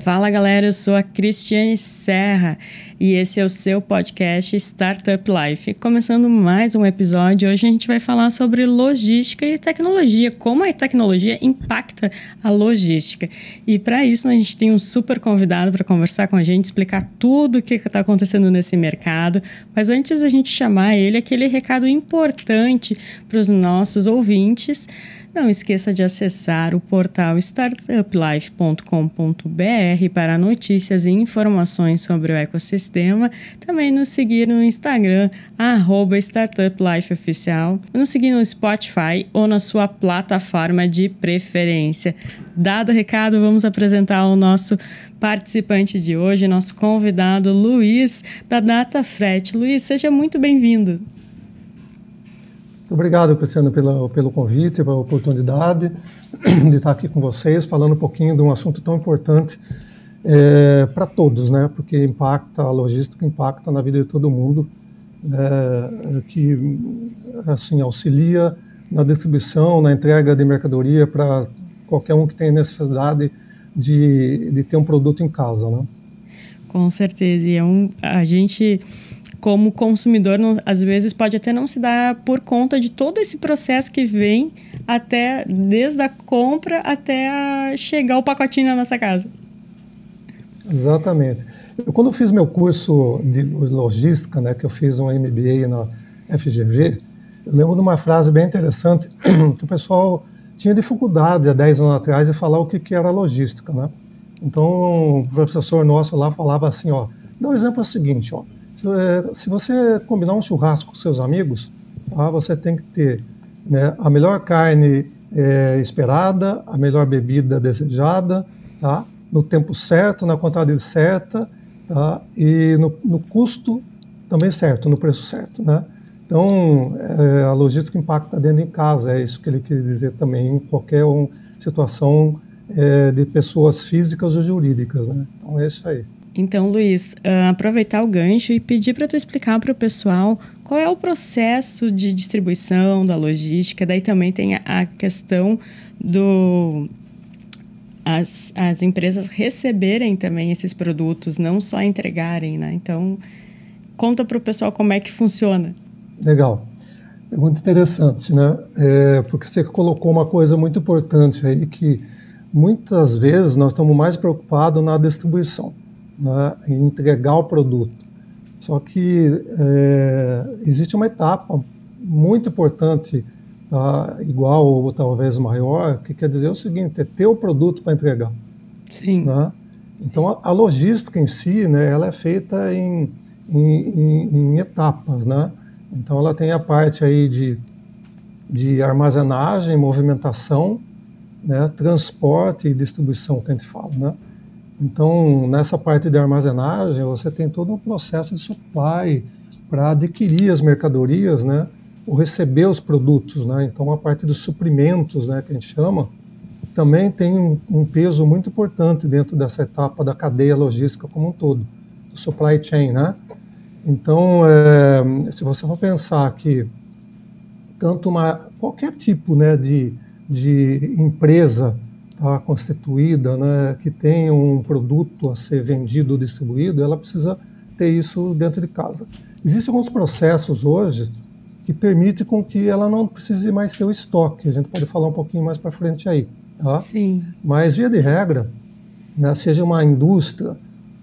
Fala galera, eu sou a Cristiane Serra e esse é o seu podcast Startup Life. Começando mais um episódio, hoje a gente vai falar sobre logística e tecnologia, como a tecnologia impacta a logística. E para isso a gente tem um super convidado para conversar com a gente, explicar tudo o que está acontecendo nesse mercado. Mas antes da gente chamar ele, aquele recado importante para os nossos ouvintes. Não esqueça de acessar o portal startuplife.com.br para notícias e informações sobre o ecossistema. Também nos seguir no Instagram, @startuplifeoficial. Nos seguir no Spotify ou na sua plataforma de preferência. Dado o recado, vamos apresentar o nosso participante de hoje, nosso convidado Luiz, da DataFrete. Luiz, seja muito bem-vindo. Obrigado, Cristiano, pelo convite, pela oportunidade de estar aqui com vocês, falando um pouquinho de um assunto tão importante para todos, né? Porque impacta a logística, impacta na vida de todo mundo, que assim, auxilia na distribuição, na entrega de mercadoria para qualquer um que tenha necessidade de ter um produto em casa, né? Com certeza, e a gente, como consumidor, às vezes pode até não se dar por conta de todo esse processo que vem desde a compra até chegar o pacotinho na nossa casa. Exatamente. Quando eu fiz meu curso de logística, né, que eu fiz um MBA na FGV, eu lembro de uma frase bem interessante que o pessoal tinha dificuldade há 10 anos atrás de falar o que era logística, né? Então, o professor nosso lá falava assim, ó, dá um exemplo seguinte, ó, se você combinar um churrasco com seus amigos, tá, você tem que ter, né, a melhor carne esperada, a melhor bebida desejada, tá, no tempo certo, na quantidade certa, tá, e no custo também certo, no preço certo, né? Então, a logística impacta dentro de casa, é isso que ele quer dizer também, em qualquer situação de pessoas físicas ou jurídicas, né? Então, é isso aí. Então, Luiz, aproveitar o gancho e pedir para tu explicar para o pessoal qual é o processo de distribuição da logística. Daí também tem a questão as empresas receberem também esses produtos, não só entregarem, né? Então, conta para o pessoal como é que funciona. Legal. Pergunta interessante, né? Porque você colocou uma coisa muito importante aí, que muitas vezes nós estamos mais preocupados na distribuição, né, em entregar o produto. Só que existe uma etapa muito importante, igual ou talvez maior, que quer dizer o seguinte, é ter o produto para entregar. Sim. Né? Então a logística em si, né, ela é feita em etapas, né? Então ela tem a parte aí de armazenagem, movimentação, né, transporte e distribuição que a gente fala, né? Então, nessa parte de armazenagem, você tem todo um processo de supply para adquirir as mercadorias, né, ou receber os produtos, né? Então, a parte dos suprimentos, né, que a gente chama, também tem um peso muito importante dentro dessa etapa da cadeia logística como um todo, do supply chain, né? Então, se você for pensar que qualquer tipo, né, de empresa constituída, né, que tenha um produto a ser vendido ou distribuído, ela precisa ter isso dentro de casa. Existem alguns processos hoje que permitem com que ela não precise mais ter o estoque. A gente pode falar um pouquinho mais para frente aí. Tá? Sim. Mas, via de regra, né, seja uma indústria,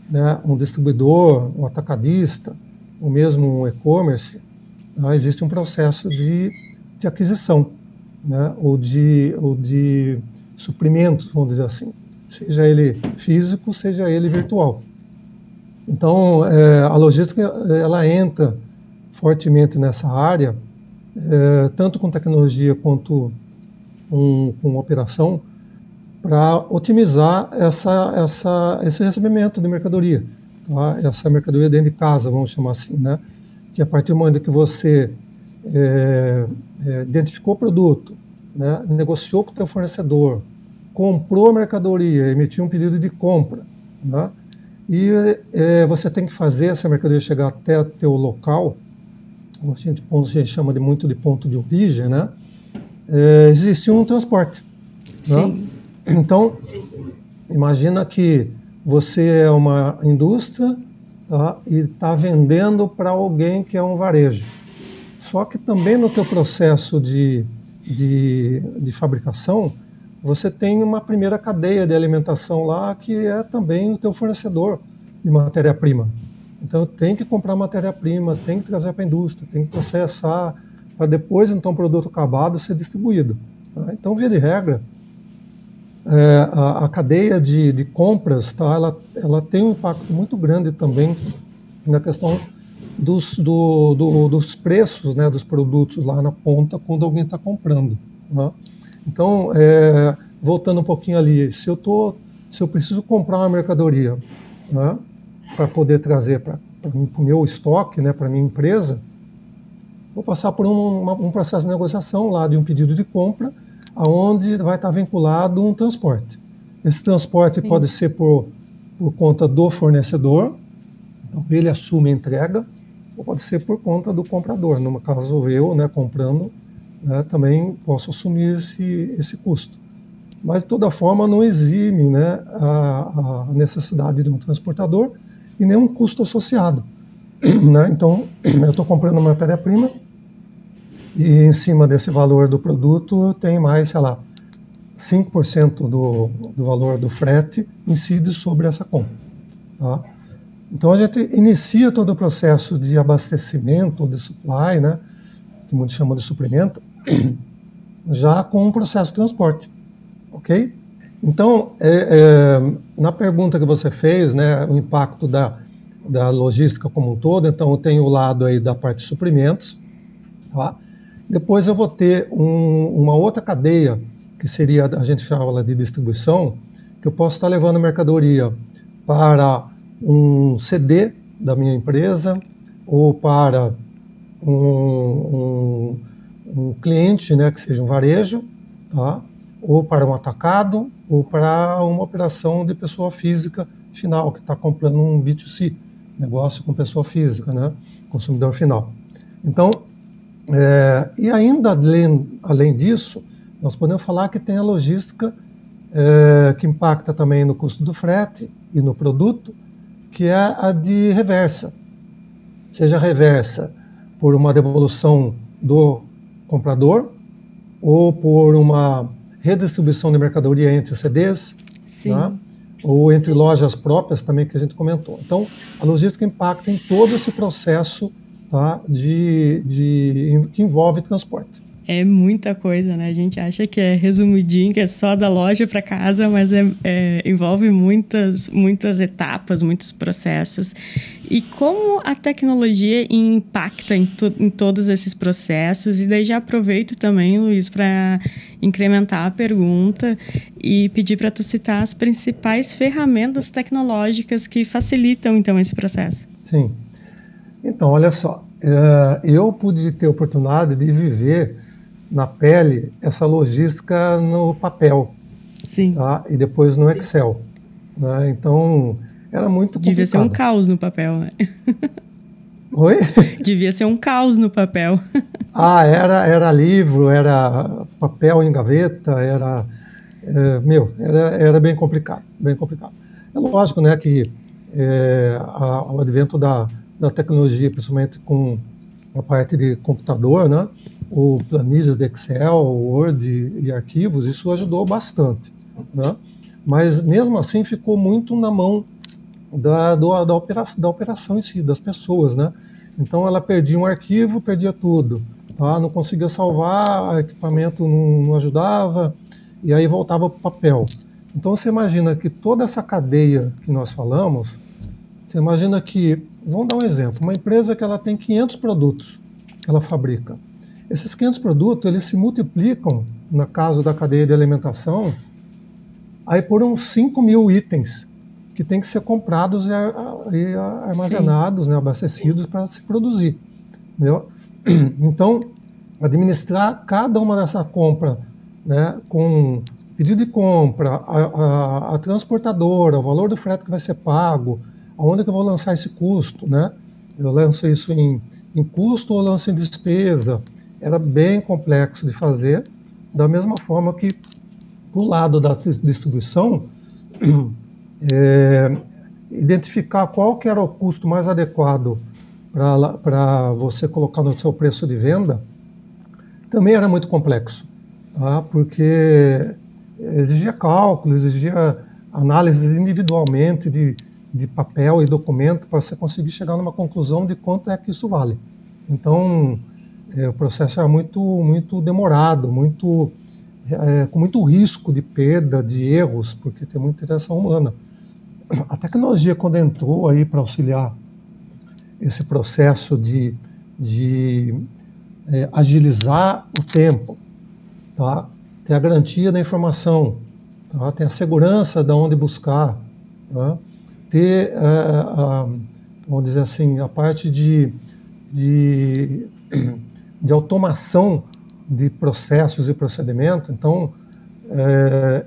né, um distribuidor, um atacadista, ou mesmo um e-commerce, tá? Existe um processo de aquisição, né, ou de suprimentos, vamos dizer assim, seja ele físico, seja ele virtual. Então, a logística ela entra fortemente nessa área, tanto com tecnologia quanto com operação, para otimizar esse recebimento de mercadoria, tá? Essa mercadoria dentro de casa, vamos chamar assim, né? Que a partir do momento que você identificou o produto, né, negociou com o teu fornecedor, comprou a mercadoria, emitiu um pedido de compra, né, e você tem que fazer essa mercadoria chegar até o teu local, a gente chama muito de ponto de origem, né, existe um transporte. Sim. Né? Então, imagina que você é uma indústria, tá? E está vendendo para alguém que é um varejo. Só que também no teu processo de fabricação, você tem uma primeira cadeia de alimentação lá, que é também o teu fornecedor de matéria-prima. Então, tem que comprar matéria-prima, tem que trazer para a indústria, tem que processar, para depois, então, o produto acabado ser distribuído. Tá? Então, via de regra, a cadeia de compras, tá? Ela tem um impacto muito grande também na questão dos preços, né, dos produtos lá na ponta, quando alguém está comprando. Né? Então, voltando um pouquinho ali, se eu preciso comprar uma mercadoria, né, para poder trazer para o meu estoque, né, para a minha empresa, vou passar por um processo de negociação lá de um pedido de compra, aonde vai estar vinculado um transporte. Esse transporte pode ser por conta do fornecedor, então ele assume a entrega, ou pode ser por conta do comprador. No caso, eu, né, comprando, né, também posso assumir esse custo. Mas, de toda forma, não exime, né, a necessidade de um transportador e nenhum custo associado. Né? Então, eu estou comprando uma matéria-prima e, em cima desse valor do produto, tem mais, sei lá, 5% do valor do frete incide sobre essa compra. Tá? Então, a gente inicia todo o processo de abastecimento, de supply, né, que muitos chamam de suprimento, já com um processo de transporte. Ok? Então, na pergunta que você fez, né, o impacto da logística como um todo, então eu tenho o lado aí da parte de suprimentos, tá? Depois eu vou ter uma outra cadeia, que seria, a gente fala de distribuição, que eu posso estar levando mercadoria para um CD da minha empresa, ou para um cliente, né, que seja um varejo, tá? Ou para um atacado, ou para uma operação de pessoa física final, que está comprando um B2C, negócio com pessoa física, né, consumidor final. Então, e ainda além disso, nós podemos falar que tem a logística que impacta também no custo do frete e no produto, que é a de reversa. Seja reversa por uma devolução do comprador, ou por uma redistribuição de mercadoria entre CDs, né? Ou entre lojas próprias também, que a gente comentou. Então, a logística impacta em todo esse processo, tá, que envolve transporte. É muita coisa, né? A gente acha que é resumidinho, que é só da loja para casa, mas envolve muitas etapas, muitos processos. E como a tecnologia impacta em todos esses processos? E daí já aproveito também, Luiz, para incrementar a pergunta e pedir para tu citar as principais ferramentas tecnológicas que facilitam, então, esse processo. Sim. Então, olha só, eu pude ter a oportunidade de viver na pele essa logística no papel. Sim. Tá? E depois no Excel. Né? Então, era muito complicado. Devia ser um caos no papel, né? Oi? Devia ser um caos no papel. Era livro, era papel em gaveta, era bem complicado, bem complicado. É lógico, né, que o advento da tecnologia, principalmente com a parte de computador, né, ou planilhas de Excel, Word e arquivos, isso ajudou bastante, né? Mas mesmo assim ficou muito na mão da operação em si, das pessoas, né? Então ela perdia um arquivo, perdia tudo, tá? Não conseguia salvar, o equipamento não ajudava, e aí voltava para o papel. Então você imagina que toda essa cadeia que nós falamos, você imagina que, vamos dar um exemplo, uma empresa que ela tem 500 produtos que ela fabrica. Esses 500 produtos, eles se multiplicam, no caso da cadeia de alimentação, aí por uns 5.000 itens que tem que ser comprados e armazenados, né, abastecidos para se produzir. Entendeu? Então, administrar cada uma dessa compra, né, com pedido de compra, a transportadora, o valor do frete que vai ser pago, aonde que eu vou lançar esse custo, né? Eu lanço isso em custo ou lanço em despesa? Era bem complexo de fazer, da mesma forma que, pro lado da distribuição, identificar qual que era o custo mais adequado para você colocar no seu preço de venda, também era muito complexo, tá? Porque exigia cálculo, exigia análise individualmente de papel e documento para você conseguir chegar numa conclusão de quanto é que isso vale. Então, o processo era muito demorado, com muito risco de perda, de erros, porque tem muita interação humana. A tecnologia, quando entrou aí para auxiliar esse processo de agilizar o tempo, tá? Tem a garantia da informação, tá? Tem a segurança de onde buscar, tá? Ter, vamos dizer assim, a parte de automação de processos e procedimentos. Então,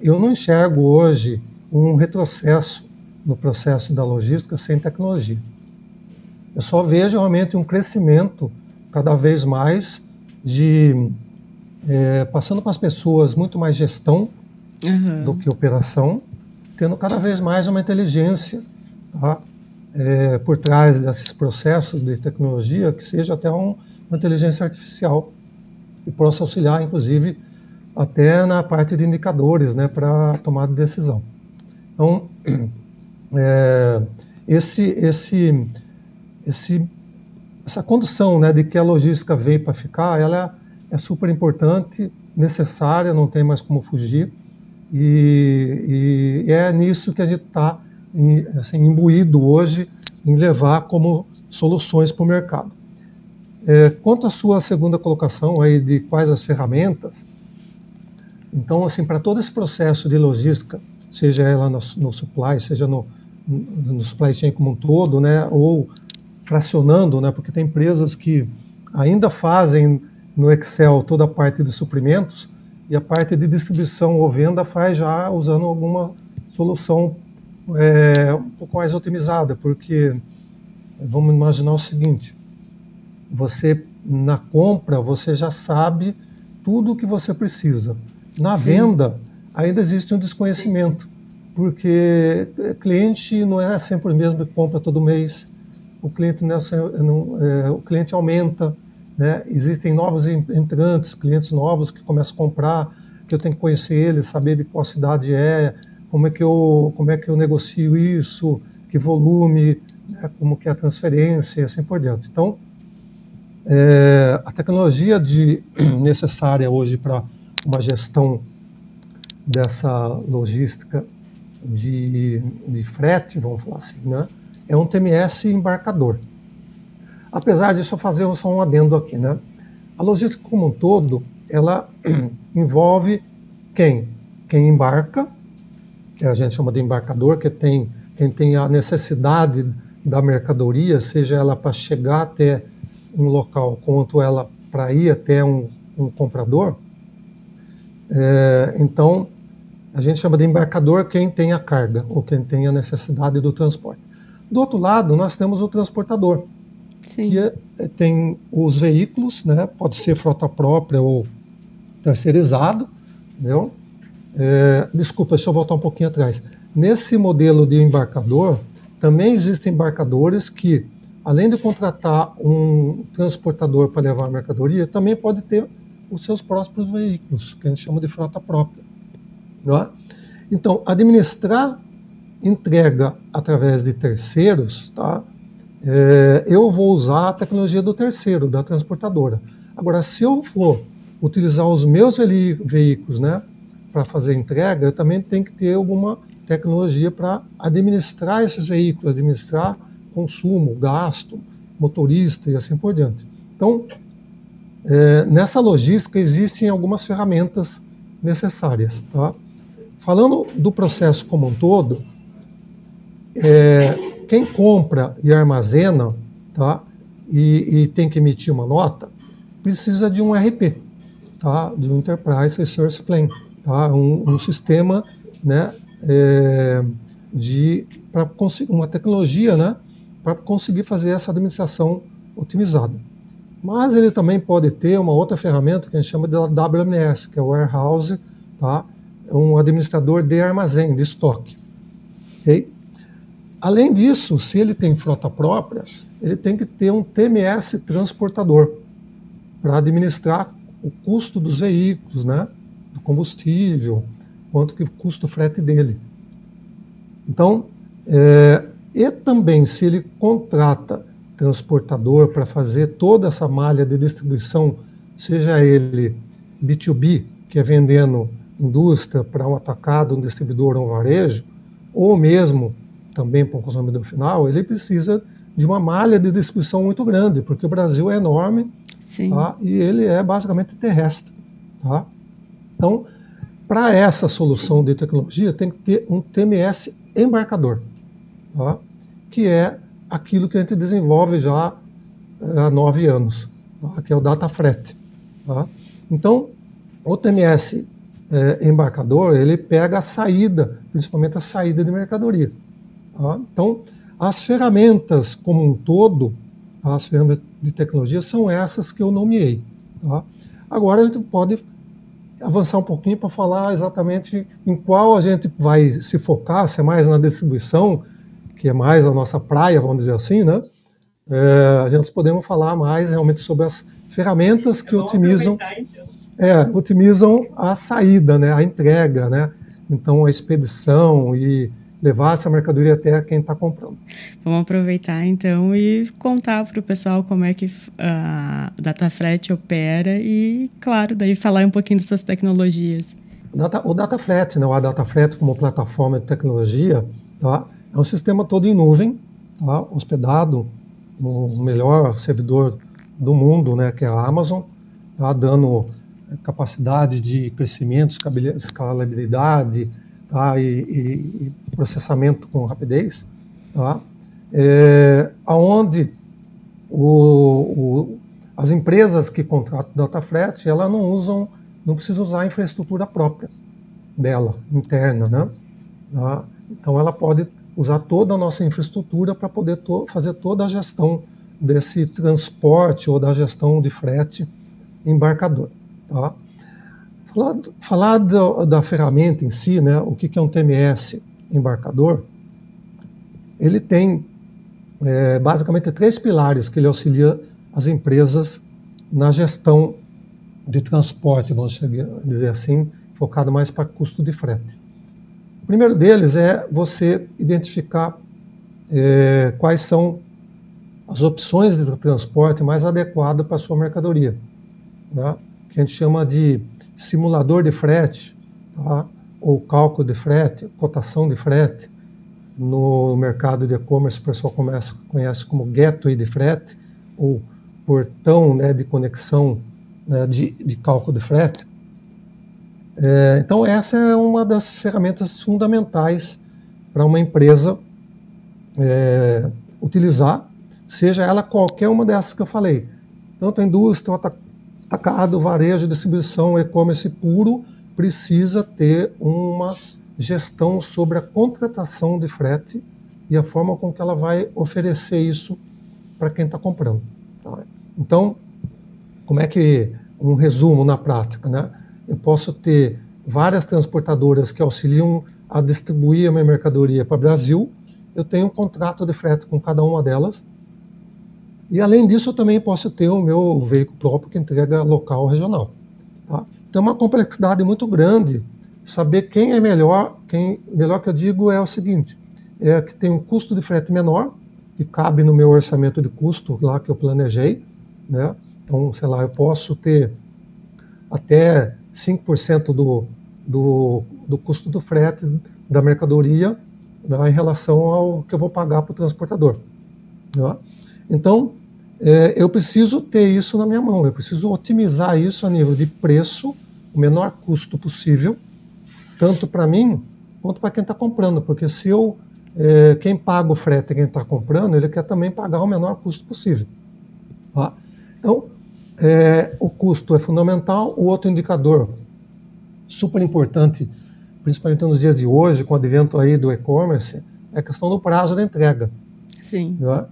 eu não enxergo hoje um retrocesso no processo da logística sem tecnologia. Eu só vejo realmente um crescimento cada vez mais passando para as pessoas muito mais gestão do que operação, tendo cada vez mais uma inteligência, tá? Por trás desses processos de tecnologia, que seja até uma inteligência artificial, que possa auxiliar, inclusive, até na parte de indicadores, né, para tomada de decisão. Então, essa condição, né, de que a logística veio para ficar, ela é super importante, necessária, não tem mais como fugir, e é nisso que a gente está assim, imbuído hoje em levar como soluções para o mercado. Quanto à sua segunda colocação aí de quais as ferramentas, então, assim, para todo esse processo de logística, seja ela no supply, seja no supply chain como um todo, né, ou fracionando, né, porque tem empresas que ainda fazem no Excel toda a parte de suprimentos e a parte de distribuição ou venda faz já usando alguma solução um pouco mais otimizada, porque vamos imaginar o seguinte: você na compra você já sabe tudo o que você precisa. Na Sim. venda ainda existe um desconhecimento, porque cliente não é sempre o mesmo que compra todo mês. O cliente o cliente aumenta, né? Existem novos entrantes, clientes novos que começam a comprar, que eu tenho que conhecer eles, saber de qual cidade como é que eu negocio isso, que volume, né? Como que é a transferência e assim por diante. Então, a tecnologia necessária hoje para uma gestão dessa logística de frete, vamos falar assim, né? É um TMS embarcador. Apesar disso, eu fazer só um adendo aqui, né? A logística como um todo, ela envolve quem embarca, que a gente chama de embarcador, quem tem a necessidade da mercadoria, seja ela para chegar até um local, quanto ela para ir até um comprador. Então, a gente chama de embarcador quem tem a carga, ou quem tem a necessidade do transporte. Do outro lado, nós temos o transportador, Sim. que tem os veículos, né? Pode ser frota própria ou terceirizado, entendeu? Desculpa, deixa eu voltar um pouquinho atrás. Nesse modelo de embarcador, também existem embarcadores que, além de contratar um transportador para levar a mercadoria, também pode ter os seus próprios veículos, que a gente chama de frota própria. Não é? Então, administrar entrega através de terceiros, tá? Eu vou usar a tecnologia do terceiro, da transportadora. Agora, se eu for utilizar os meus veículos, né, para fazer entrega, eu também tenho que ter alguma tecnologia para administrar esses veículos, administrar consumo, gasto, motorista e assim por diante. Então, nessa logística existem algumas ferramentas necessárias, tá? Falando do processo como um todo, quem compra e armazena, tá, e tem que emitir uma nota, precisa de um ERP, tá, de um Enterprise Resource Plan, tá, um sistema, né, para conseguir uma tecnologia, né, para conseguir fazer essa administração otimizada. Mas ele também pode ter uma outra ferramenta que a gente chama de WMS, que é o Warehouse, tá, um administrador de armazém, de estoque. Okay? Além disso, se ele tem frota própria, ele tem que ter um TMS transportador para administrar o custo dos veículos, né, do combustível, quanto que custa o frete dele. Então, e também se ele contrata transportador para fazer toda essa malha de distribuição, seja ele B2B, que é vendendo indústria para um atacado, um distribuidor ou um varejo, ou mesmo também para o consumidor final, ele precisa de uma malha de distribuição muito grande, porque o Brasil é enorme, tá? E ele é basicamente terrestre. Tá? Então, para essa solução de tecnologia, tem que ter um TMS embarcador, tá? Que é aquilo que a gente desenvolve já há 9 anos, tá? Que é o data frete. Tá? Então, o TMS embarcador, ele pega a saída, principalmente a saída de mercadoria. Tá? Então, as ferramentas como um todo, as ferramentas de tecnologia, são essas que eu nomeei. Tá? Agora a gente pode avançar um pouquinho para falar exatamente em qual a gente vai se focar, se é mais na distribuição, que é mais a nossa praia, vamos dizer assim, né? A gente podemos falar mais realmente sobre as ferramentas que otimizam, otimizam a saída, né? A entrega, né? Então, a expedição e levar essa mercadoria até quem está comprando. Vamos aproveitar, então, e contar para o pessoal como é que a DataFret opera e, claro, daí falar um pouquinho dessas tecnologias. O DataFret, né, a DataFret como plataforma de tecnologia, tá, é um sistema todo em nuvem, tá, hospedado no melhor servidor do mundo, né, que é a Amazon, tá, dando capacidade de crescimento, escalabilidade, tá, e processamento com rapidez, tá, onde as empresas que contratam DataFret, ela não precisa usar a infraestrutura própria dela, interna, né? Tá? Então ela pode usar toda a nossa infraestrutura para poder fazer toda a gestão desse transporte ou da gestão de frete embarcador. Tá? Falar da ferramenta em si, né, o que é um TMS embarcador, ele tem basicamente 3 pilares que ele auxilia as empresas na gestão de transporte, vamos dizer assim, focado mais para custo de frete. O primeiro deles é você identificar quais são as opções de transporte mais adequadas para a sua mercadoria, né, que a gente chama de simulador de frete, tá? Ou cálculo de frete, cotação de frete. No mercado de e-commerce o pessoal conhece como gateway de frete, ou portão, né, de conexão, né, de cálculo de frete. Então essa é uma das ferramentas fundamentais para uma empresa utilizar, seja ela qualquer uma dessas que eu falei. Tanto a indústria, atacado, varejo, distribuição, e-commerce puro, precisa ter uma gestão sobre a contratação de frete e a forma com que ela vai oferecer isso para quem está comprando. Tá? Então, como é que, um resumo na prática, né? Eu posso ter várias transportadoras que auxiliam a distribuir a minha mercadoria para o Brasil, eu tenho um contrato de frete com cada uma delas, e além disso eu também posso ter o meu veículo próprio que entrega local ou regional. Tá? Então é uma complexidade muito grande saber quem é melhor. Melhor que eu digo é o seguinte, que tem um custo de frete menor, que cabe no meu orçamento de custo lá que eu planejei, né? Então, sei lá, eu posso ter até 5% do custo do frete da mercadoria, né, em relação ao que eu vou pagar para o transportador. Né? Então, eu preciso ter isso na minha mão, eu preciso otimizar isso a nível de preço, o menor custo possível, tanto para mim quanto para quem está comprando, porque se quem paga o frete e quem está comprando, ele quer também pagar o menor custo possível. Tá? Então, o custo é fundamental. O outro indicador super importante, principalmente nos dias de hoje, com o advento aí do e-commerce, é a questão do prazo da entrega. Sim. Tá?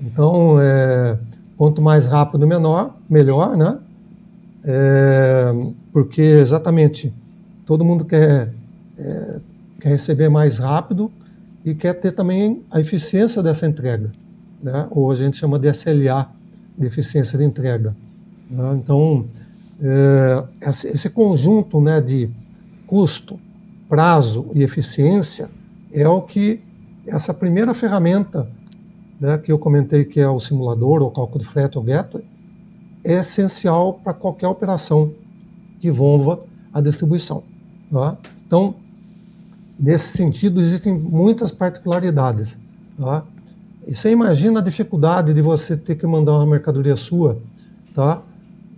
Então, quanto mais rápido, melhor, né? Porque exatamente todo mundo quer receber mais rápido e quer ter também a eficiência dessa entrega, né? Ou a gente chama de SLA, de eficiência de entrega, né? Então, esse conjunto, né, de custo, prazo e eficiência é o que essa primeira ferramenta, né, que eu comentei, que é o simulador, ou cálculo de frete, ou gateway, é essencial para qualquer operação que envolva a distribuição, tá? Então, nesse sentido, existem muitas particularidades, tá? E você imagina a dificuldade de você ter que mandar uma mercadoria sua, tá?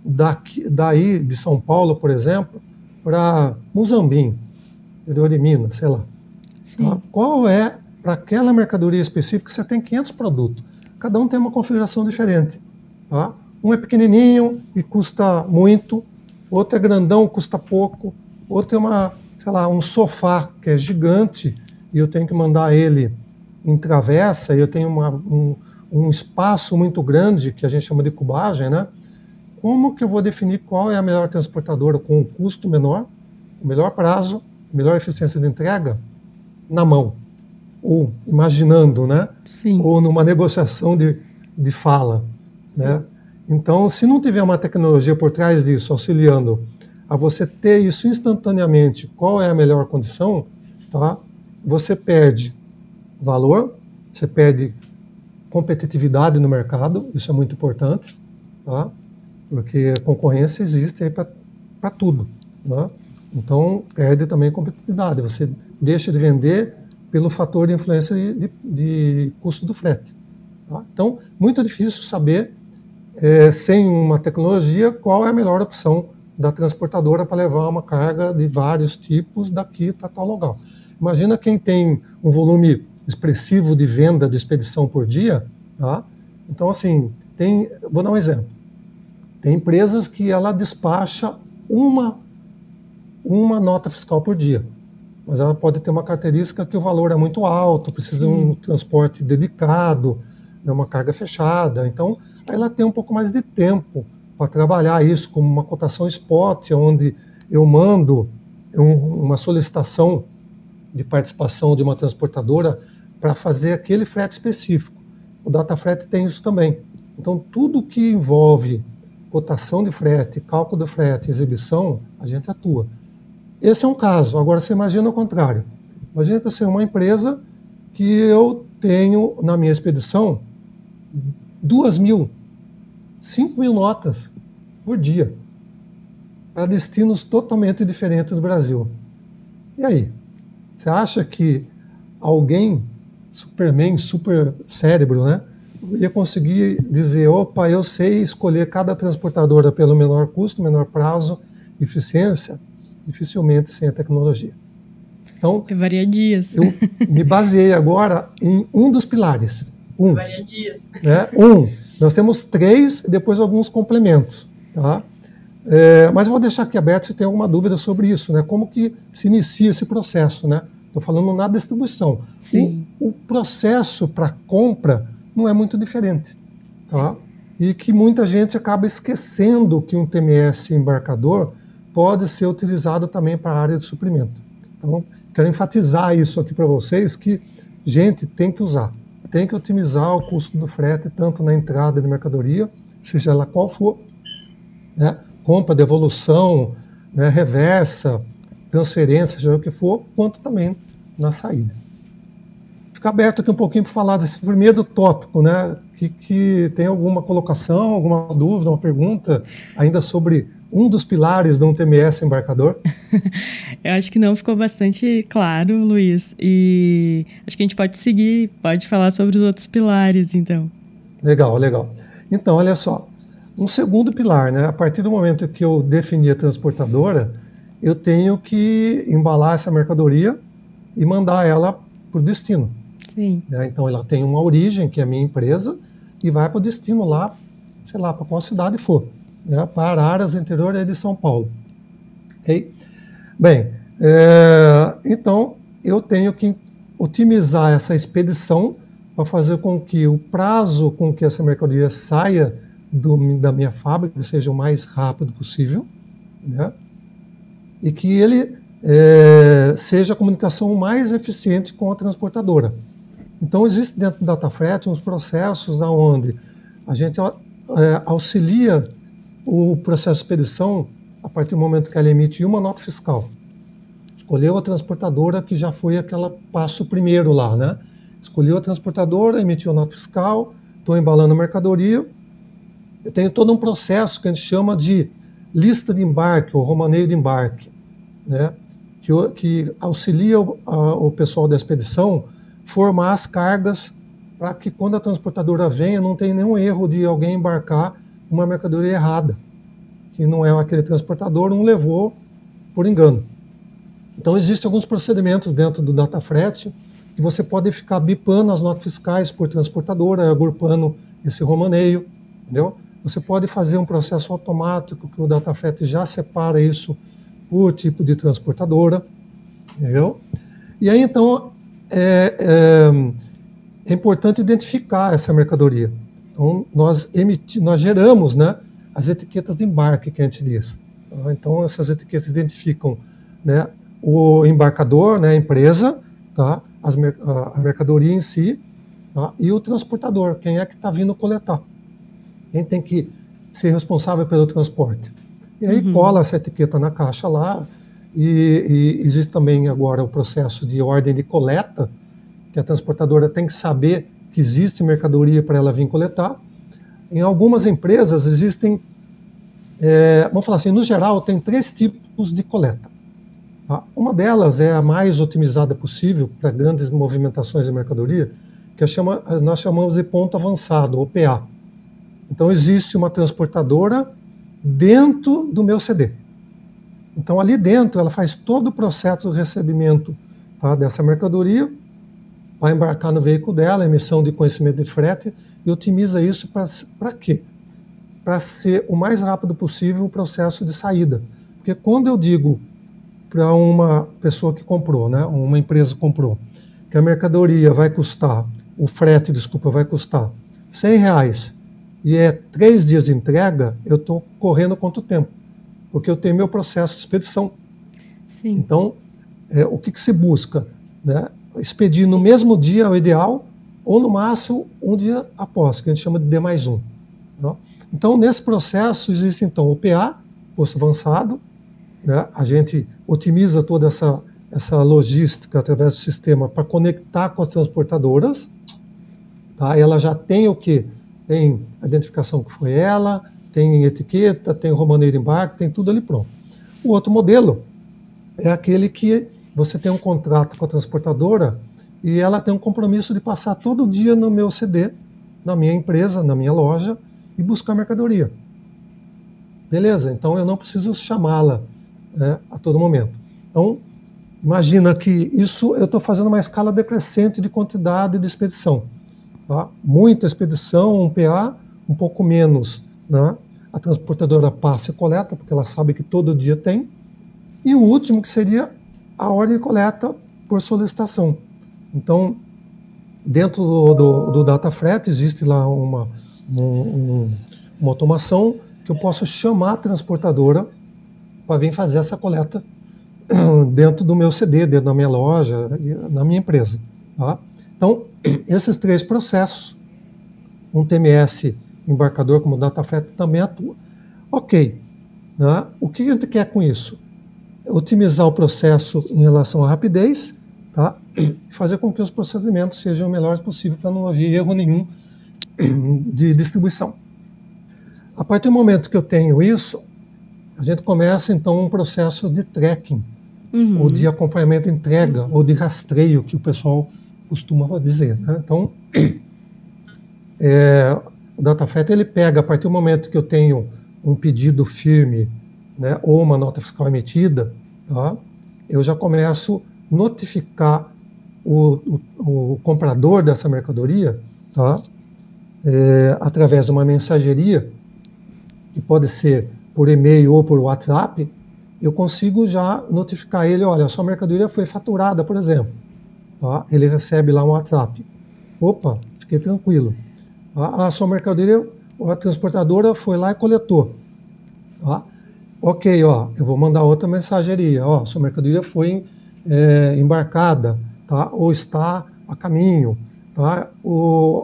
Daí de São Paulo, por exemplo, para Muzambinho, interior de Minas, sei lá. Tá? Qual é, para aquela mercadoria específica, você tem 500 produtos. Cada um tem uma configuração diferente. Tá? Um é pequenininho e custa muito, outro é grandão, custa pouco, outro é sei lá, um sofá que é gigante e eu tenho que mandar ele em travessa, e eu tenho um espaço muito grande, que a gente chama de cubagem, né? Como que eu vou definir qual é a melhor transportadora com o custo menor, o melhor prazo, melhor eficiência de entrega? Na mão, ou imaginando, né? Sim. Ou numa negociação de fala, né? Então, se não tiver uma tecnologia por trás disso, auxiliando a você ter isso instantaneamente, qual é a melhor condição, tá? Você perde valor, você perde competitividade no mercado, isso é muito importante, tá? Porque concorrência existe aí para tudo, né? Então, perde também competitividade, você deixa de vender pelo fator de influência de custo do frete. Tá? Então, muito difícil saber, sem uma tecnologia, qual é a melhor opção da transportadora para levar uma carga de vários tipos daqui até tal lugar. Imagina quem tem um volume expressivo de venda de expedição por dia, tá? Então, assim, vou dar um exemplo. Tem empresas que ela despacha uma nota fiscal por dia, mas ela pode ter uma característica que o valor é muito alto, precisa de um transporte dedicado, de uma carga fechada. Então, aí ela tem um pouco mais de tempo para trabalhar isso como uma cotação spot, onde eu mando uma solicitação de participação de uma transportadora para fazer aquele frete específico. O DataFrete tem isso também. Então, tudo que envolve cotação de frete, cálculo de frete, exibição, a gente atua. Esse é um caso. Agora, você imagina o contrário. Imagina que você é uma empresa que eu tenho na minha expedição 2.000, 5.000 notas por dia para destinos totalmente diferentes do Brasil. E aí? Você acha que alguém, Superman, super cérebro, né, ia conseguir dizer, opa, eu sei escolher cada transportadora pelo menor custo, menor prazo, eficiência? Dificilmente sem a tecnologia. Então, varia dias. Eu me baseei agora em um dos pilares. Varia dias. Né? Nós temos 3 e depois alguns complementos. Tá? Mas eu vou deixar aqui aberto se tem alguma dúvida sobre isso, né? Como que se inicia esse processo, né? Estou falando na distribuição. Sim. O processo para compra não é muito diferente. Tá? E que muita gente acaba esquecendo que um TMS embarcador pode ser utilizado também para a área de suprimento. Então, quero enfatizar isso aqui para vocês, que, gente, tem que usar. Tem que otimizar o custo do frete, tanto na entrada de mercadoria, seja ela qual for, né? Compra, devolução, né? Reversa, transferência, seja o que for, quanto também na saída. Fica aberto aqui um pouquinho para falar desse primeiro tópico, né? Que tem alguma colocação, alguma dúvida, uma pergunta ainda sobre um dos pilares de um TMS embarcador? Eu acho que não ficou bastante claro, Luiz. E acho que a gente pode seguir, pode falar sobre os outros pilares, então. Legal, legal. Então, olha só. Um segundo pilar, né? A partir do momento que eu defini a transportadora, eu tenho que embalar essa mercadoria e mandar ela para o destino. Sim. Né? Então, ela tem uma origem, que é a minha empresa, e vai para o destino lá, sei lá, para qual cidade for. Né, para Araras, interior de São Paulo. Okay? Bem, então eu tenho que otimizar essa expedição para fazer com que o prazo com que essa mercadoria saia da minha fábrica seja o mais rápido possível, né? E que ele seja a comunicação mais eficiente com a transportadora. Então, existe dentro do DataFret uns processos onde a gente auxilia o processo de expedição a partir do momento que ela emite uma nota fiscal. Escolheu a transportadora, que já foi aquele passo primeiro lá, né? Escolheu a transportadora, emitiu a nota fiscal, estou embalando a mercadoria. Eu tenho todo um processo que a gente chama de lista de embarque, ou romaneio de embarque, né? Que auxilia o pessoal da expedição formar as cargas para que quando a transportadora venha não tenha nenhum erro de alguém embarcar uma mercadoria errada, que não é aquele transportador, não levou por engano. Então existem alguns procedimentos dentro do DataFret que você pode ficar bipando as notas fiscais por transportadora, agrupando esse romaneio, entendeu? Você pode fazer um processo automático que o DataFret já separa isso por tipo de transportadora, entendeu? E aí então é importante identificar essa mercadoria. Então nós geramos, né, as etiquetas de embarque que a gente diz. Então essas etiquetas identificam, né, o embarcador, né, a empresa, tá, a mercadoria em si, tá, e o transportador, quem é que está vindo coletar. Quem tem que ser responsável pelo transporte. E aí cola essa etiqueta na caixa lá, e existe também agora o processo de ordem de coleta, que a transportadora tem que saber que existe mercadoria para ela vir coletar. Em algumas empresas existem, vamos falar assim, no geral tem 3 tipos de coleta. Tá? Uma delas é a mais otimizada possível para grandes movimentações de mercadoria, que nós chamamos de ponto avançado, ou PA. Então existe uma transportadora dentro do meu CD. Então ali dentro ela faz todo o processo de recebimento, tá, dessa mercadoria, vai embarcar no veículo dela, emissão de conhecimento de frete, e otimiza isso para quê? Para ser o mais rápido possível o processo de saída. Porque quando eu digo para uma pessoa que comprou, né, uma empresa comprou, que a mercadoria vai custar, o frete, desculpa, vai custar R$100, e é 3 dias de entrega, eu estou correndo quanto tempo? Porque eu tenho meu processo de expedição. Sim. Então, o que se busca? Né? Expedir no mesmo dia é o ideal, ou no máximo um dia após, que a gente chama de D+1. Né? Então, nesse processo existe então o PA, posto avançado, né? A gente otimiza toda essa logística através do sistema para conectar com as transportadoras. Tá? Ela já tem o quê? Tem a identificação que foi ela, tem etiqueta, tem romaneio de embarque, tem tudo ali pronto. O outro modelo é aquele que você tem um contrato com a transportadora e ela tem um compromisso de passar todo dia no meu CD, na minha empresa, na minha loja, e buscar mercadoria. Beleza, então eu não preciso chamá-la, né, a todo momento. Então, imagina que isso eu estou fazendo uma escala decrescente de quantidade de expedição. Tá? Muita expedição, um PA, um pouco menos, né? A transportadora passa e coleta, porque ela sabe que todo dia tem. E o último, que seria a ordem de coleta por solicitação. Então, dentro do DataFret existe lá uma automação que eu posso chamar a transportadora para vir fazer essa coleta dentro do meu CD, dentro da minha loja, na minha empresa. Tá? Então, esses 3 processos, um TMS embarcador como o DataFret também atua. Ok, né? O que a gente quer com isso? Otimizar o processo em relação à rapidez, tá? E fazer com que os procedimentos sejam o melhores possível para não haver erro nenhum de distribuição. A partir do momento que eu tenho isso, a gente começa então um processo de tracking, ou de acompanhamento de entrega, ou de rastreio, que o pessoal costuma dizer. Né? Então, o DataFret ele pega, a partir do momento que eu tenho um pedido firme, né, ou uma nota fiscal emitida, tá, eu já começo a notificar o comprador dessa mercadoria, tá, através de uma mensageria, que pode ser por e-mail ou por WhatsApp, eu consigo já notificar ele, olha, a sua mercadoria foi faturada, por exemplo. Tá? Ele recebe lá um WhatsApp. Opa, fiquei tranquilo. A sua mercadoria, a transportadora foi lá e coletou. Tá? Ok, ó, eu vou mandar outra mensageria, ó, sua mercadoria foi embarcada, tá? Ou está a caminho, tá?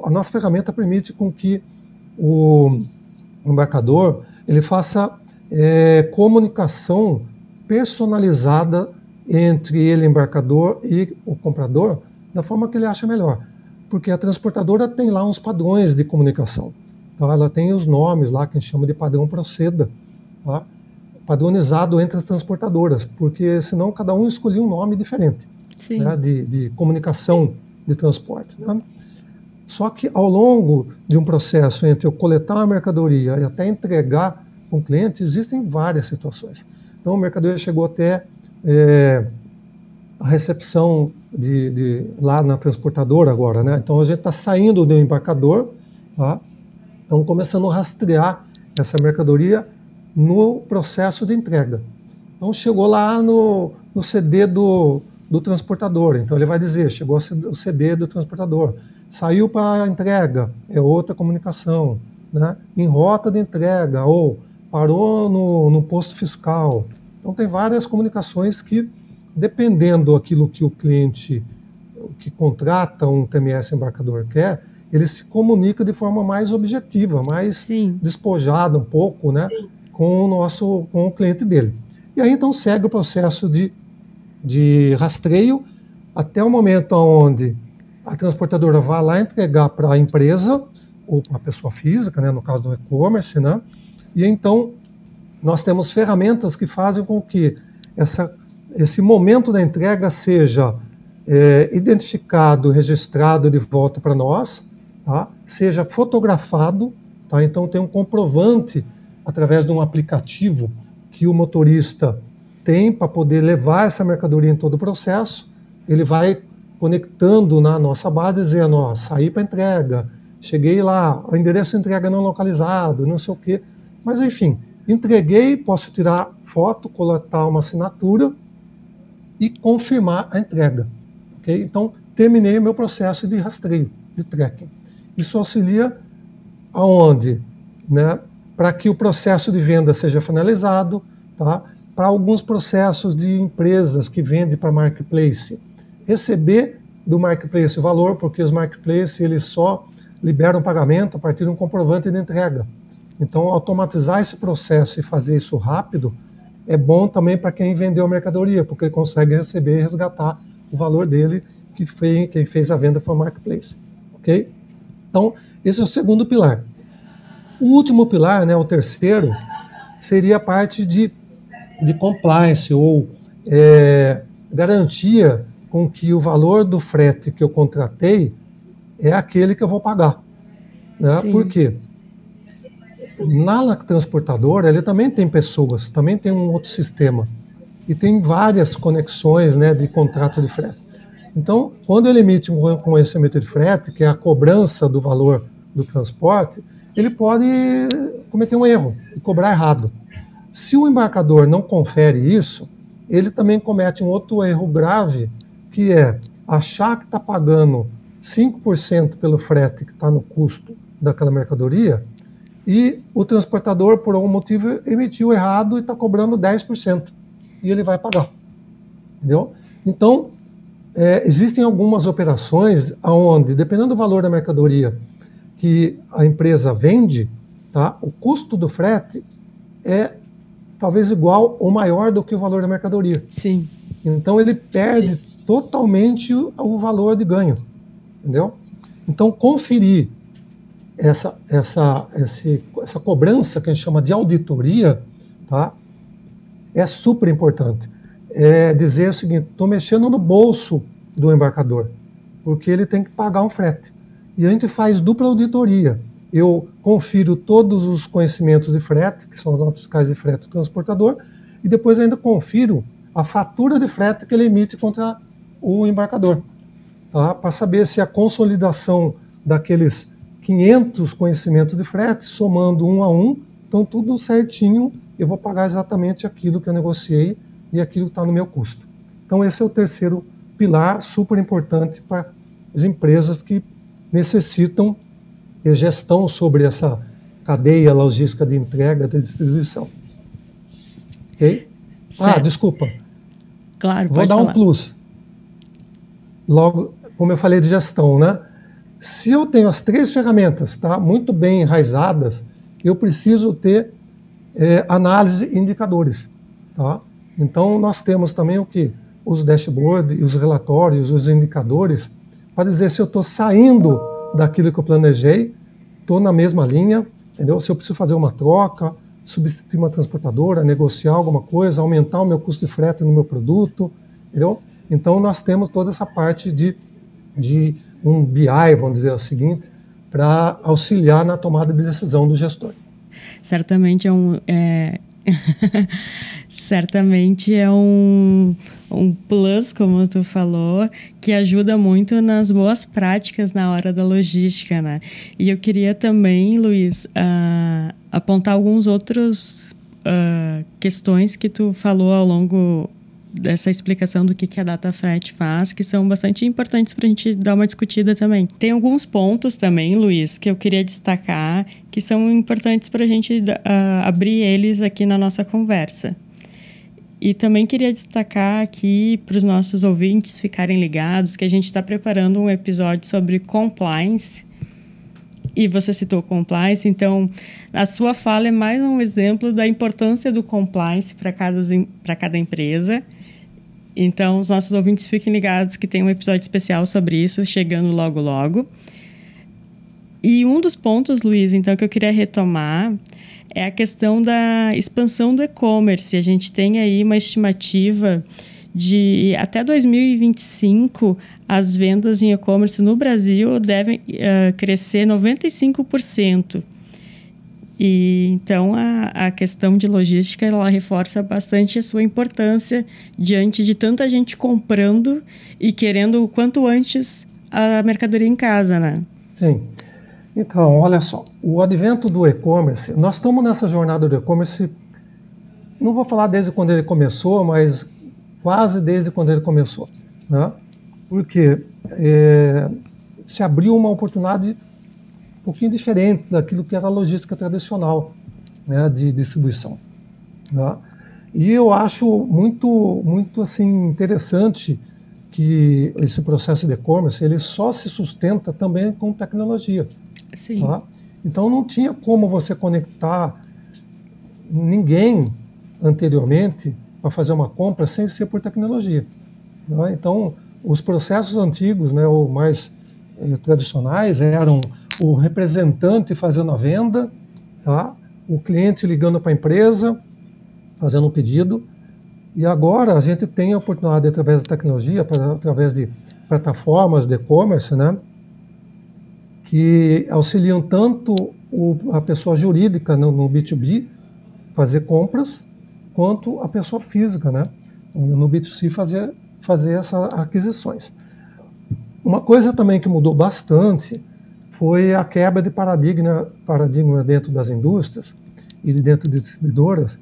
A nossa ferramenta permite com que o embarcador ele faça comunicação personalizada entre ele, embarcador, e o comprador, da forma que ele acha melhor. Porque a transportadora tem lá uns padrões de comunicação. Tá? Ela tem os nomes lá, que a gente chama de padrão Proceda, tá? Padronizado entre as transportadoras, porque senão cada um escolhia um nome diferente, né, de comunicação de transporte. Né? Só que ao longo de um processo entre eu coletar uma mercadoria e até entregar para um cliente, existem várias situações. Então, a mercadoria chegou até a recepção lá na transportadora agora, né? Então, a gente está saindo do embarcador, tá? Então, começando a rastrear essa mercadoria no processo de entrega. Então, chegou lá no CD do transportador. Então, ele vai dizer, chegou o CD do transportador. Saiu para a entrega, é outra comunicação. Né? Em rota de entrega, ou parou no posto fiscal. Então, tem várias comunicações que, dependendo daquilo que o cliente que contrata um TMS embarcador quer, ele se comunica de forma mais objetiva, mais despojada um pouco, né, com o cliente dele. E aí, então, segue o processo de rastreio até o momento onde a transportadora vai lá entregar para a empresa ou para a pessoa física, né, no caso do e-commerce, né, e então nós temos ferramentas que fazem com que esse momento da entrega seja identificado, registrado de volta para nós, tá, seja fotografado, tá, então tem um comprovante através de um aplicativo que o motorista tem para poder levar essa mercadoria em todo o processo. Ele vai conectando na nossa base, dizendo, ó, saí para entrega, cheguei lá, o endereço de entrega não localizado, não sei o quê. Mas, enfim, entreguei, posso tirar foto, coletar uma assinatura e confirmar a entrega. Okay? Então, terminei o meu processo de rastreio, de tracking. Isso auxilia aonde? Né? Para que o processo de venda seja finalizado, tá? Para alguns processos de empresas que vendem para marketplace, receber do marketplace o valor, porque os marketplaces eles só liberam pagamento a partir de um comprovante de entrega. Então, automatizar esse processo e fazer isso rápido é bom também para quem vendeu a mercadoria, porque ele consegue receber e resgatar o valor dele, quem fez a venda foi o marketplace. Ok? Então, esse é o segundo pilar. O último pilar, né, o terceiro, seria a parte de compliance ou garantia com que o valor do frete que eu contratei é aquele que eu vou pagar. Né? Por quê? Na transportadora, ele também tem pessoas, também tem um outro sistema. E tem várias conexões, né, de contrato de frete. Então, quando ele emite um reconhecimento de frete, que é a cobrança do valor do transporte, ele pode cometer um erro e cobrar errado. Se o embarcador não confere isso, ele também comete um outro erro grave, que é achar que está pagando 5% pelo frete que está no custo daquela mercadoria, e o transportador, por algum motivo, emitiu errado e está cobrando 10%. E ele vai pagar. Entendeu? Então, existem algumas operações onde, dependendo do valor da mercadoria que a empresa vende, tá, o custo do frete é talvez igual ou maior do que o valor da mercadoria. Sim. Então, ele perde totalmente o valor de ganho. Entendeu? Então, conferir essa cobrança que a gente chama de auditoria, tá, é super importante. É dizer o seguinte, estou mexendo no bolso do embarcador, porque ele tem que pagar um frete. E a gente faz dupla auditoria. Eu confiro todos os conhecimentos de frete, que são as notas fiscais de frete do transportador, e depois ainda confiro a fatura de frete que ele emite contra o embarcador, tá, para saber se a consolidação daqueles 500 conhecimentos de frete, somando um a um, então tudo certinho, eu vou pagar exatamente aquilo que eu negociei e aquilo que está no meu custo. Então esse é o terceiro pilar super importante para as empresas que necessitam de gestão sobre essa cadeia logística de entrega, de distribuição. ok? Certo. Desculpa. Claro, Vou dar um plus. Logo, como eu falei de gestão, né? Se eu tenho as 3 ferramentas, tá, muito bem enraizadas, eu preciso ter análise e indicadores, tá? Então, nós temos também o que? Os dashboards, os relatórios, os indicadores, para dizer se eu estou saindo daquilo que eu planejei, estou na mesma linha, entendeu? Se eu preciso fazer uma troca, substituir uma transportadora, negociar alguma coisa, aumentar o meu custo de frete no meu produto, entendeu? Então, nós temos toda essa parte de um BI, vamos dizer o seguinte, para auxiliar na tomada de decisão do gestor. Certamente certamente é um plus, como tu falou, que ajuda muito nas boas práticas na hora da logística, né? E eu queria também, Luiz, apontar alguns outros questões que tu falou ao longo dessa explicação do que a DataFreight faz, que são bastante importantes para a gente dar uma discutida também. Tem alguns pontos também, Luiz, que eu queria destacar, que são importantes para a gente abrir eles aqui na nossa conversa. E também queria destacar aqui para os nossos ouvintes ficarem ligados que a gente está preparando um episódio sobre compliance. E você citou compliance, então a sua fala é mais um exemplo da importância do compliance para cada empresa. Então, os nossos ouvintes fiquem ligados que tem um episódio especial sobre isso, chegando logo, logo. E um dos pontos, Luiz, então, que eu queria retomar é a questão da expansão do e-commerce. A gente tem aí uma estimativa de até 2025, as vendas em e-commerce no Brasil devem crescer 95%. E, então, a questão de logística, ela reforça bastante a sua importância diante de tanta gente comprando e querendo o quanto antes a mercadoria em casa, né? Sim. Então, olha só, o advento do e-commerce, nós estamos nessa jornada do e-commerce, não vou falar desde quando ele começou, mas quase desde quando ele começou, né? Porque se abriu uma oportunidade um pouquinho diferente daquilo que era a logística tradicional, né, de distribuição, né? E eu acho muito assim, interessante que esse processo de e-commerce ele só se sustenta também com tecnologia. Sim. Tá? Então não tinha como você conectar ninguém anteriormente para fazer uma compra sem ser por tecnologia, né? Então os processos antigos, né, ou mais tradicionais, eram o representante fazendo a venda, tá? O cliente ligando para a empresa, fazendo um pedido. E agora a gente tem a oportunidade, através da tecnologia, através de plataformas de e-commerce, né, que auxiliam tanto a pessoa jurídica no B2B fazer compras, quanto a pessoa física, né, no B2C fazer essas aquisições. Uma coisa também que mudou bastante foi a quebra de paradigma dentro das indústrias e dentro de distribuidoras,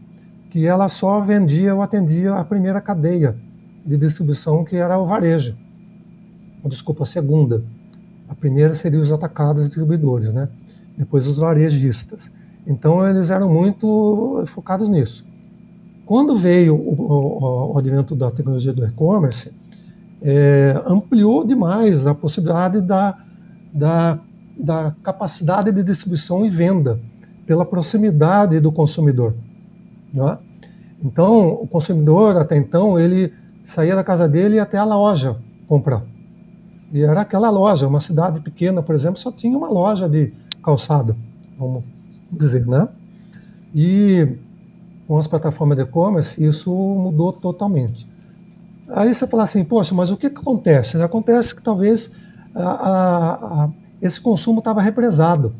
que ela só vendia ou atendia a primeira cadeia de distribuição, que era o varejo. Desculpa, a segunda. A primeira seria os atacados e distribuidores, né? Depois os varejistas. Então eles eram muito focados nisso. Quando veio o advento da tecnologia do e-commerce, ampliou demais a possibilidade da capacidade de distribuição e venda pela proximidade do consumidor, né? Então, o consumidor, até então, ele saía da casa dele e ia até a loja comprar. E era aquela loja, uma cidade pequena, por exemplo, só tinha uma loja de calçado, vamos dizer, né? E com as plataformas de e-commerce, isso mudou totalmente. Aí você fala assim, poxa, mas o que acontece? Acontece que talvez esse consumo estava represado,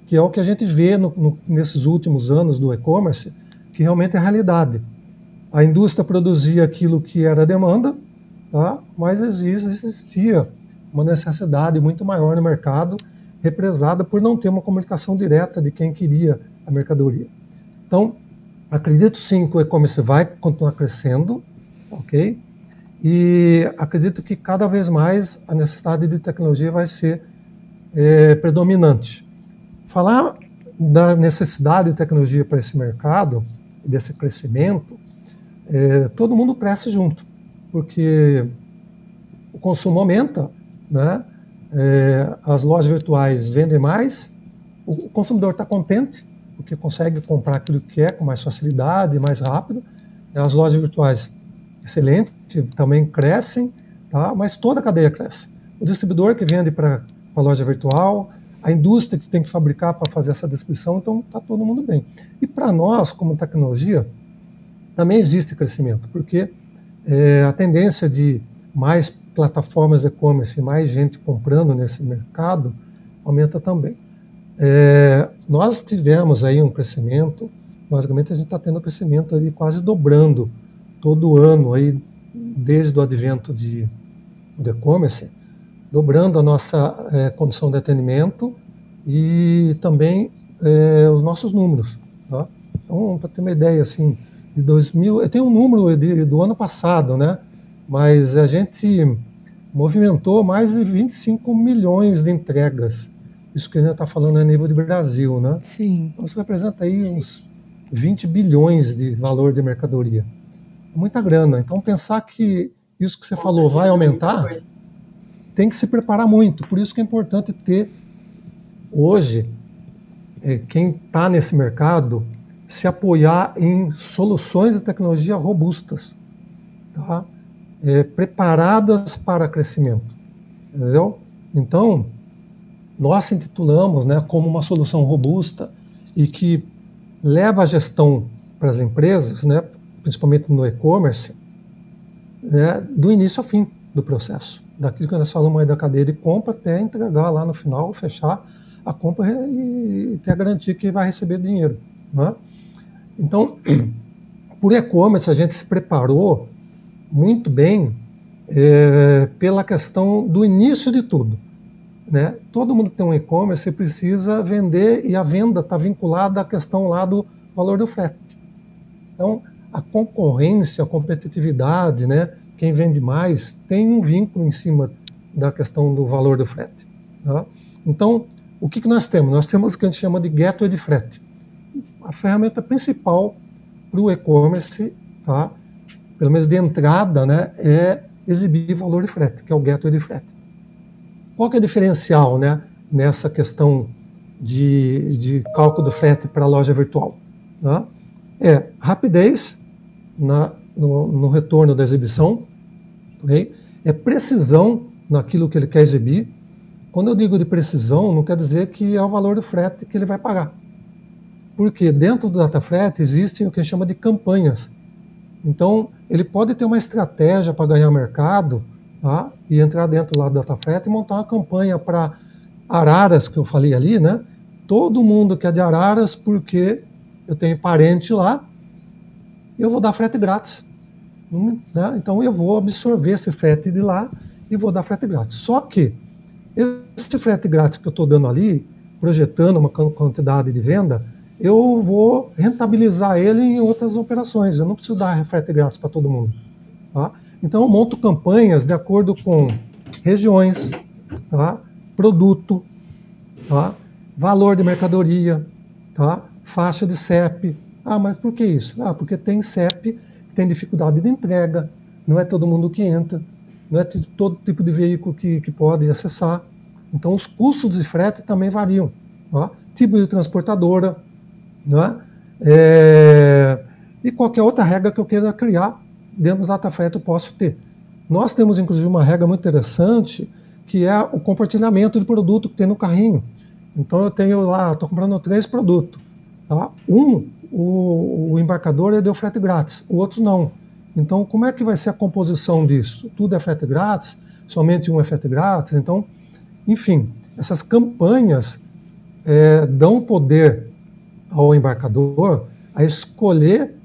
que é o que a gente vê nesses últimos anos do e-commerce, que realmente é a realidade. A indústria produzia aquilo que era demanda, tá? Mas existia uma necessidade muito maior no mercado, represada por não ter uma comunicação direta de quem queria a mercadoria. Então, acredito sim que o e-commerce vai continuar crescendo, ok? E acredito que cada vez mais a necessidade de tecnologia vai ser predominante. Falar da necessidade de tecnologia para esse mercado, desse crescimento, todo mundo cresce junto, porque o consumo aumenta, né? As lojas virtuais vendem mais, o consumidor está contente, porque consegue comprar aquilo que quer com mais facilidade, mais rápido. As lojas virtuais, excelente, também crescem, tá? Mas toda a cadeia cresce. O distribuidor que vende para a loja virtual, a indústria que tem que fabricar para fazer essa distribuição, então está todo mundo bem. E para nós, como tecnologia, também existe crescimento, porque a tendência de mais plataformas e-commerce, mais gente comprando nesse mercado, aumenta também. Nós tivemos aí um crescimento, basicamente a gente está tendo um crescimento aí quase dobrando todo ano, aí, desde o advento do e-commerce, dobrando a nossa condição de atendimento e também os nossos números. Tá? Então, para ter uma ideia, assim, de 2000, eu tenho um número do ano passado, né? Mas a gente movimentou mais de 25 milhões de entregas. Isso que a gente está falando a nível de Brasil, né? Sim. Então, isso representa aí uns 20 bilhões de valor de mercadoria. Muita grana. Então, pensar que isso que você falou vai aumentar, tem que se preparar muito. Por isso que é importante ter, hoje, quem está nesse mercado, se apoiar em soluções de tecnologia robustas, tá? Preparadas para crescimento. Entendeu? Então, nós intitulamos, né, como uma solução robusta e que leva a gestão para as empresas, né, principalmente no e-commerce, do início ao fim do processo. Daquilo que nós falamos aí da cadeia de compra até entregar lá no final, fechar a compra e ter a garantia que vai receber dinheiro. Né? Então, por e-commerce, a gente se preparou muito bem pela questão do início de tudo. Né? Todo mundo que tem um e-commerce precisa vender e a venda está vinculada à questão lá do valor do frete. Então, a concorrência, a competitividade, né? Quem vende mais tem um vínculo em cima da questão do valor do frete. Tá? Então, o que nós temos? Nós temos o que a gente chama de gateway de frete. A ferramenta principal para o e-commerce, tá? Pelo menos de entrada, né, é exibir valor de frete, que é o gateway de frete. Qual que é o diferencial, né, nessa questão de cálculo do frete para a loja virtual? Tá? Rapidez no retorno da exibição, okay? É precisão naquilo que ele quer exibir. Quando eu digo de precisão, não quer dizer que é o valor do frete que ele vai pagar. Porque dentro do DataFrete existem o que a gente chama de campanhas. Então, ele pode ter uma estratégia para ganhar mercado, tá? E entrar dentro lá do DataFrete e montar uma campanha para Araras, que eu falei ali, né? Todo mundo que é de Araras, porque eu tenho parente lá, eu vou dar frete grátis. Né? Então, eu vou absorver esse frete de lá e vou dar frete grátis. Só que esse frete grátis que eu estou dando ali, projetando uma quantidade de venda, eu vou rentabilizar ele em outras operações. Eu não preciso dar frete grátis para todo mundo. Tá? Então, eu monto campanhas de acordo com regiões, tá? Produto, tá? Valor de mercadoria, tá? Faixa de CEP. Mas por que isso? Porque tem CEP que tem dificuldade de entrega, não é todo mundo que entra, não é todo tipo de veículo que pode acessar. Então, os custos de frete também variam. Tá? Tipo de transportadora, né? E qualquer outra regra que eu queira criar dentro do DataFrete eu posso ter. Nós temos, inclusive, uma regra muito interessante, que é o compartilhamento de produto que tem no carrinho. Então, eu tenho lá, estou comprando 3 produtos. Tá? O embarcador deu frete grátis, o outro não. Então, como é que vai ser a composição disso? Tudo é frete grátis, somente um é frete grátis. Então, enfim, essas campanhas dão poder ao embarcador a escolher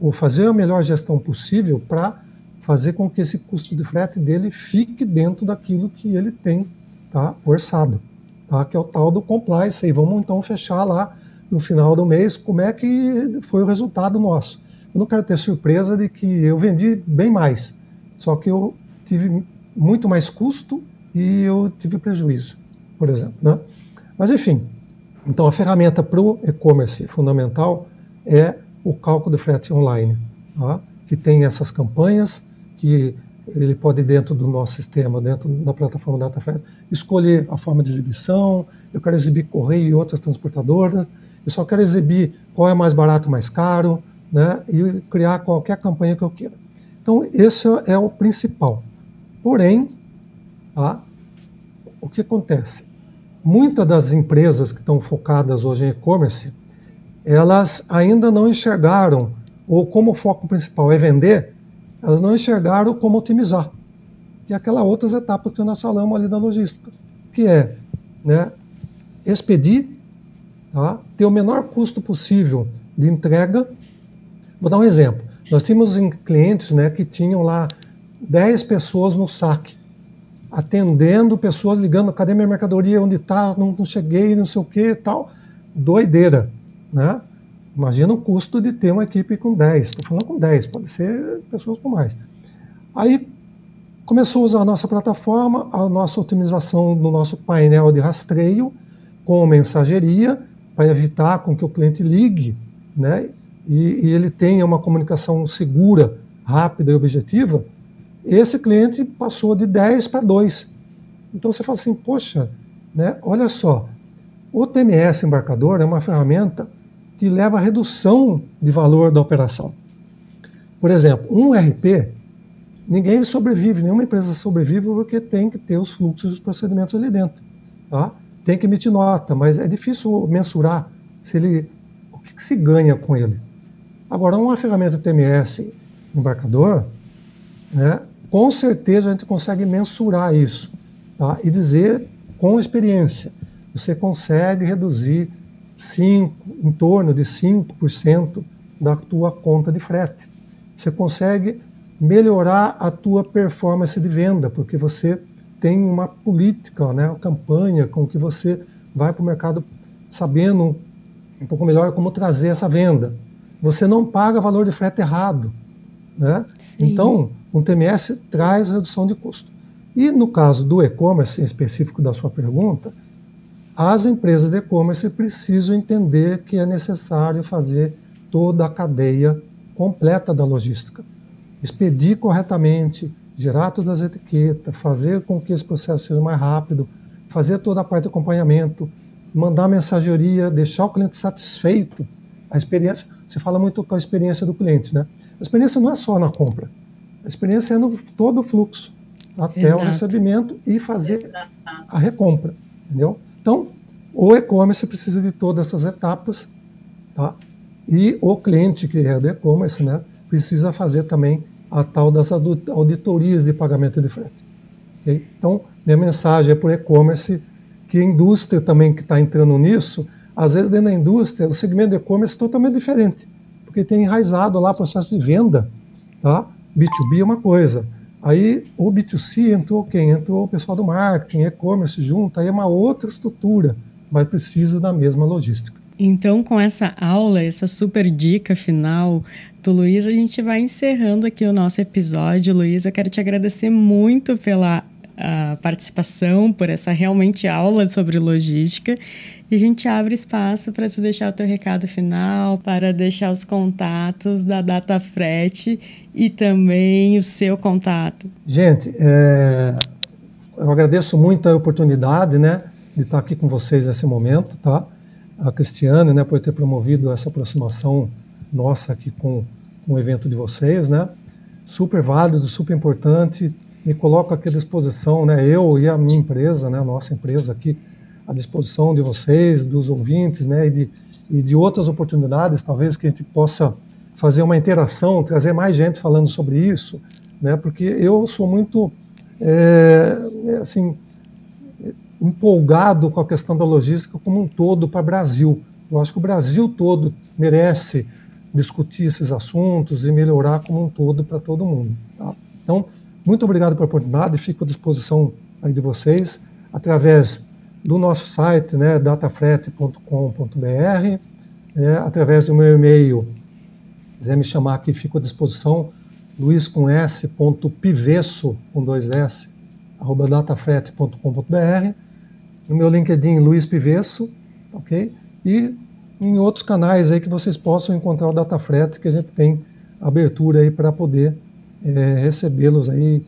ou fazer a melhor gestão possível para fazer com que esse custo de frete dele fique dentro daquilo que ele tem, tá, orçado, tá, que é o tal do compliance. E vamos então fechar lá no final do mês como é que foi o resultado nosso. Eu não quero ter surpresa de que eu vendi bem mais, só que eu tive muito mais custo e eu tive prejuízo, por exemplo. Né? Mas enfim, então a ferramenta para o e-commerce fundamental é o cálculo de frete online, tá? que tem essas campanhas, que ele pode, dentro do nosso sistema, dentro da plataforma DataFret, escolher a forma de exibição. Eu quero exibir correio e outras transportadoras, eu só quero exibir qual é mais barato, mais caro, né, e criar qualquer campanha que eu queira. Então, esse é o principal. Porém, tá, o que acontece? Muitas das empresas que estão focadas hoje em e-commerce, elas ainda não enxergaram, ou como o foco principal é vender, elas não enxergaram como otimizar, que é aquela outras etapas que nós falamos ali da logística, que é, né, expedir, tá, ter o menor custo possível de entrega. Vou dar um exemplo. Nós tínhamos clientes, né, que tinham lá 10 pessoas no saque, atendendo pessoas, ligando, cadê minha mercadoria, onde está, não cheguei, não sei o que e tal. Doideira, né? Imagina o custo de ter uma equipe com 10. Estou falando com 10, pode ser pessoas com mais. Aí começou a usar a nossa plataforma, a nossa otimização no nosso painel de rastreio, com mensageria, para evitar com que o cliente ligue, né, e ele tenha uma comunicação segura, rápida e objetiva. Esse cliente passou de 10 para 2. Então você fala assim, poxa, né, olha só, o TMS embarcador é uma ferramenta que leva à redução de valor da operação. Por exemplo, um RP, ninguém sobrevive, nenhuma empresa sobrevive porque tem que ter os fluxos e os procedimentos ali dentro. Tá? Tem que emitir nota, mas é difícil mensurar o que se ganha com ele. Agora, uma ferramenta TMS embarcador, né, com certeza a gente consegue mensurar isso, tá? E dizer com experiência, você consegue reduzir em torno de 5% da tua conta de frete. Você consegue melhorar a tua performance de venda, porque você tem uma política, né, uma campanha com que você vai para o mercado sabendo um pouco melhor como trazer essa venda. Você não paga valor de frete errado, né? Então, um TMS traz redução de custo. E no caso do e-commerce, em específico da sua pergunta, as empresas de e-commerce precisam entender que é necessário fazer toda a cadeia completa da logística. Expedir corretamente, gerar todas as etiquetas, fazer com que esse processo seja mais rápido, fazer toda a parte de acompanhamento, mandar mensageria, deixar o cliente satisfeito. A experiência, você fala muito com a experiência do cliente, né? A experiência não é só na compra, a experiência é no todo o fluxo, até o recebimento e fazer a recompra, entendeu? Então, o e-commerce precisa de todas essas etapas, tá? E o cliente que é do e-commerce, né, precisa fazer também a tal das auditorias de pagamento de frete. Okay? Então, minha mensagem é para o e-commerce, que a indústria também que está entrando nisso, às vezes dentro da indústria, o segmento do e-commerce é totalmente diferente, porque tem enraizado lá processo de venda, tá? B2B é uma coisa. Aí o B2C entrou quem? Entrou o pessoal do marketing, e-commerce junto, aí é uma outra estrutura, mas precisa da mesma logística. Então, com essa aula, essa super dica final do Luiz, a gente vai encerrando aqui o nosso episódio. Luiz, eu quero te agradecer muito pela participação, por essa realmente aula sobre logística. E a gente abre espaço para tu deixar o teu recado final, para deixar os contatos da DataFret e também o seu contato. Gente, eu agradeço muito a oportunidade, né, de estar aqui com vocês nesse momento, tá? A Cristiane, né, por ter promovido essa aproximação nossa aqui com o evento de vocês, né? Super válido, super importante. Me coloco aqui à disposição, né, eu e a minha empresa, né, a nossa empresa aqui, à disposição de vocês, dos ouvintes, né, e de outras oportunidades, talvez que a gente possa fazer uma interação, trazer mais gente falando sobre isso, né, porque eu sou muito, assim, empolgado com a questão da logística como um todo para o Brasil. Eu acho que o Brasil todo merece discutir esses assuntos e melhorar como um todo para todo mundo. Tá? Então, muito obrigado pela oportunidade, fico à disposição aí de vocês, através do nosso site, né, datafret.com.br, através do meu e-mail, quiser me chamar aqui, fico à disposição, luiz.pivesso, com 2 S, @datafret.com.br, no meu LinkedIn, Luiz Pivesso, ok? E em outros canais aí que vocês possam encontrar o DataFret, que a gente tem abertura aí para poder recebê-los aí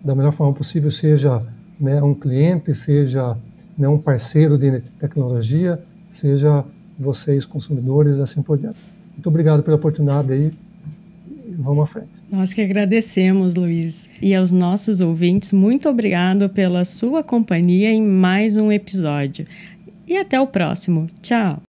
da melhor forma possível, seja, né, um cliente, seja, né, um parceiro de tecnologia, seja vocês consumidores, assim por diante. Muito obrigado pela oportunidade aí. Vamos à frente. Nós que agradecemos, Luiz. E aos nossos ouvintes, muito obrigado pela sua companhia em mais um episódio. E até o próximo. Tchau!